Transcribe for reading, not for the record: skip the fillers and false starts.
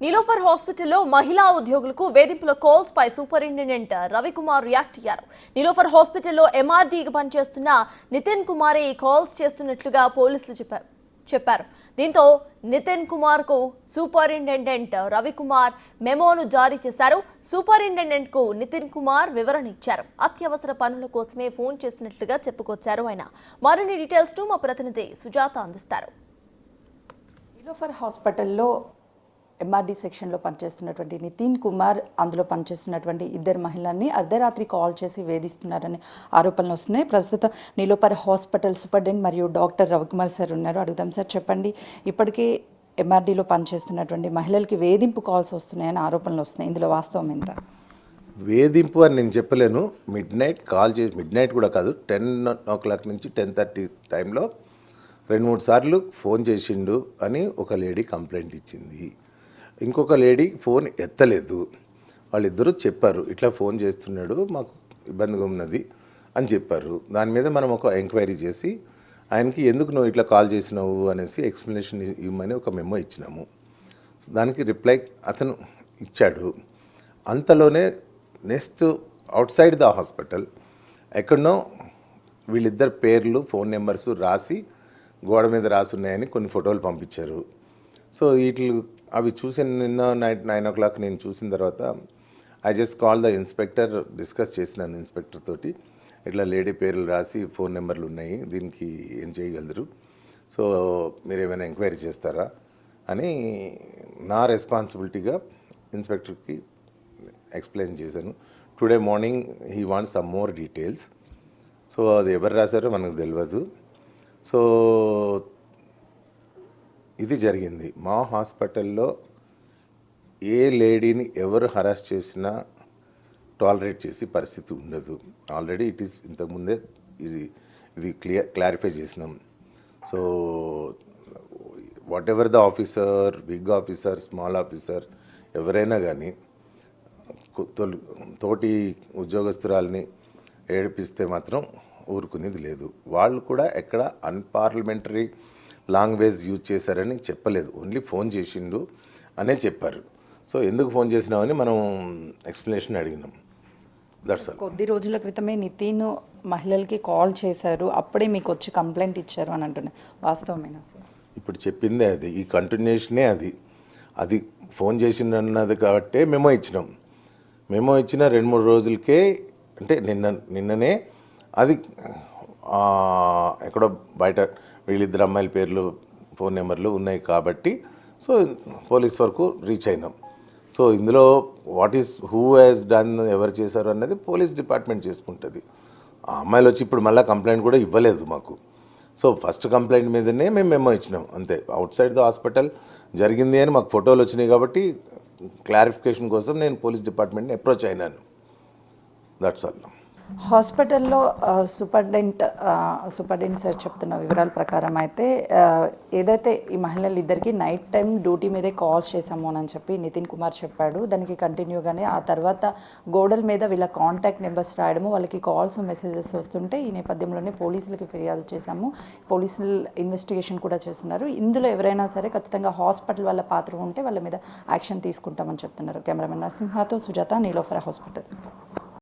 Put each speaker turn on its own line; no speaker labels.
నీలోఫర్ హాస్పిటల్లో మహిళా ఉద్యోగులకు వేధింపుల కాల్స్ పై సూపరింటెండెంట్ రవికుమార్ రియాక్ట్ అయ్యారు. నీలోఫర్ హాస్పిటల్లో ఎంఆర్డీగా పనిచేస్తున్న నితిన్ కుమారే ఈ కాల్స్ చేస్తున్నట్లుగా పోలీసులు చెప్పారు. దీంతో నితిన్ కుమార్ కు సూపరింటెండెంట్ రవికుమార్ మెమోను జారీ చేశారు. సూపరింటెండెంట్ కు నితిన్ కుమార్ వివరణ ఇచ్చారు. అత్యవసర పనుల కోసమే ఫోన్ చేసినట్లుగా చెప్పుకొచ్చారు ఆయన. మరిన్ని డీటెయిల్స్ ను మా ప్రతినిధి సుజాత అందిస్తారు.
నీలోఫర్ హాస్పిటల్లో ఎంఆర్డీ సెక్షన్లో పనిచేస్తున్నటువంటి నితిన్ కుమార్, అందులో పనిచేస్తున్నటువంటి ఇద్దరు మహిళల్ని అర్ధరాత్రి కాల్ చేసి వేధిస్తున్నారని ఆరోపణలు వస్తున్నాయి. ప్రస్తుతం నీలోఫర్ హాస్పిటల్ సూపరింటెండెంట్ మరియు డాక్టర్ రవికుమార్ సార్ ఉన్నారు. అడుగుదాం సార్, చెప్పండి, ఇప్పటికే ఎంఆర్డీలో పనిచేస్తున్నటువంటి మహిళలకి వేధింపు కాల్స్ వస్తున్నాయని ఆరోపణలు వస్తున్నాయి. ఇందులో వాస్తవం ఎంత?
వేధింపు అని నేను చెప్పలేను. మిడ్ నైట్ కాల్ చేసి, మిడ్ నైట్ కూడా కాదు, 10 నుంచి 10:30 టైంలో 2-3 సార్లు ఫోన్ చేసిండు అని ఒక లేడీ కంప్లైంట్ ఇచ్చింది. ఇంకొక లేడీ ఫోన్ ఎత్తలేదు. వాళ్ళిద్దరూ చెప్పారు, ఇట్లా ఫోన్ చేస్తున్నాడు, మాకు ఇబ్బందిగా ఉన్నది అని చెప్పారు. దాని మీద మనం ఒక ఎంక్వైరీ చేసి ఆయనకి ఎందుకు నువ్వు ఇట్లా కాల్ చేసినావు అనేసి ఎక్స్ప్లెనేషన్ ఇవ్వమని ఒక మెమో ఇచ్చినాము. దానికి రిప్లై అతను ఇచ్చాడు. అంతలోనే next out side the hospital ఎక్కడనో వీళ్ళిద్దరు పేర్లు, ఫోన్ నెంబర్స్ రాసి గోడ మీద రాసి ఉన్నాయని కొన్ని ఫోటోలు పంపించారు. సో అవి చూసి నిన్న నైట్ 9 o'clock నేను చూసిన తర్వాత I just call the inspector, discuss చేసినాను ఇన్స్పెక్టర్ తోటి. ఇట్లా లేడీ పేర్లు రాసి ఫోన్ నెంబర్లు ఉన్నాయి, దీనికి ఏం చేయగలరు, సో మీరు ఏమైనా ఎంక్వైరీ చేస్తారా అని నా రెస్పాన్సిబిలిటీగా ఇన్స్పెక్టర్కి ఎక్స్ప్లెయిన్ చేశాను. Today morning he wants some more details. So అది ఎవరు రాశారో మనకు తెలియదు. సో ఇది జరిగింది. మా హాస్పిటల్లో ఏ లేడీని ఎవరు హరాస్ చేసినా టాలరేట్ చేసే పరిస్థితి ఉండదు. ఆల్రెడీ ఇట్ ఈస్ ఇంతకుముందే ఇది క్లారిఫై చేసినాం. So whatever the officer, big officer, small officer, ఎవరైనా కానీ తోటి ఉద్యోగస్తురాలని ఏడిపిస్తే మాత్రం ఊరుకునేది లేదు. వాళ్ళు కూడా ఎక్కడ అన్పార్లమెంటరీ లాంగ్వేజ్ యూజ్ చేశారని చెప్పలేదు, ఓన్లీ ఫోన్ చేసిండు అనే చెప్పారు. సో ఎందుకు ఫోన్ చేసినామని మనం ఎక్స్ప్లెనేషన్ అడిగినాం. That's all.
కొద్ది రోజుల క్రితమే నితిన్ మహిళలకి కాల్ చేశారు, అప్పుడే మీకు వచ్చి కంప్లైంట్ ఇచ్చారు అని అంటున్నారు. వాస్తవమేనా సార్?
ఇప్పుడు చెప్పిందే అది, ఈ కంటిన్యూషనే అది ఫోన్ చేసిందన్నది కాబట్టే మెమో ఇచ్చినాం. మెమో ఇచ్చిన 2-3 రోజులకే, అంటే నిన్ననే అది ఎక్కడో బయట వీళ్ళిద్దరు అమ్మాయిల పేర్లు, ఫోన్ నెంబర్లు ఉన్నాయి కాబట్టి సో పోలీస్ వరకు రీచ్ అయినాం. సో ఇందులో హూ హ్యాస్ డన్, ఎవరు చేశారు అన్నది పోలీస్ డిపార్ట్మెంట్ చేసుకుంటుంది. ఆ అమ్మాయిలు వచ్చి ఇప్పుడు మళ్ళీ కంప్లైంట్ కూడా ఇవ్వలేదు మాకు. సో ఫస్ట్ కంప్లైంట్ మీదనే మేము మెమో ఇచ్చినాం అంతే. అవుట్ సైడ్ ద హాస్పిటల్ జరిగింది అని మాకు ఫోటోలు వచ్చినాయి కాబట్టి క్లారిఫికేషన్ కోసం నేను పోలీస్ డిపార్ట్మెంట్ని అప్రోచ్ అయినాను. That's all.
హాస్పిటల్లో సూపరింటెండెంట్ సార్ చెప్తున్న వివరాల ప్రకారం అయితే ఏదైతే ఈ మహిళలు ఇద్దరికి నైట్ టైం డ్యూటీ మీదే కాల్స్ చేశాము అని చెప్పి నితిన్ కుమార్ చెప్పాడు. దానికి కంటిన్యూగానే ఆ తర్వాత గోడల మీద వీళ్ళ కాంటాక్ట్ నెంబర్స్ రాయడము, వాళ్ళకి కాల్స్, మెసేజెస్ వస్తుంటే ఈ నేపథ్యంలోనే పోలీసులకి ఫిర్యాదు చేశాము. పోలీసులు ఇన్వెస్టిగేషన్ కూడా చేస్తున్నారు. ఇందులో ఎవరైనా సరే ఖచ్చితంగా హాస్పిటల్ వాళ్ళ పాత్ర ఉంటే వాళ్ళ మీద యాక్షన్ తీసుకుంటామని చెప్తున్నారు. కెమెరామెన్ నరసింహతో సుజాత, నీలోఫర్ హాస్పిటల్.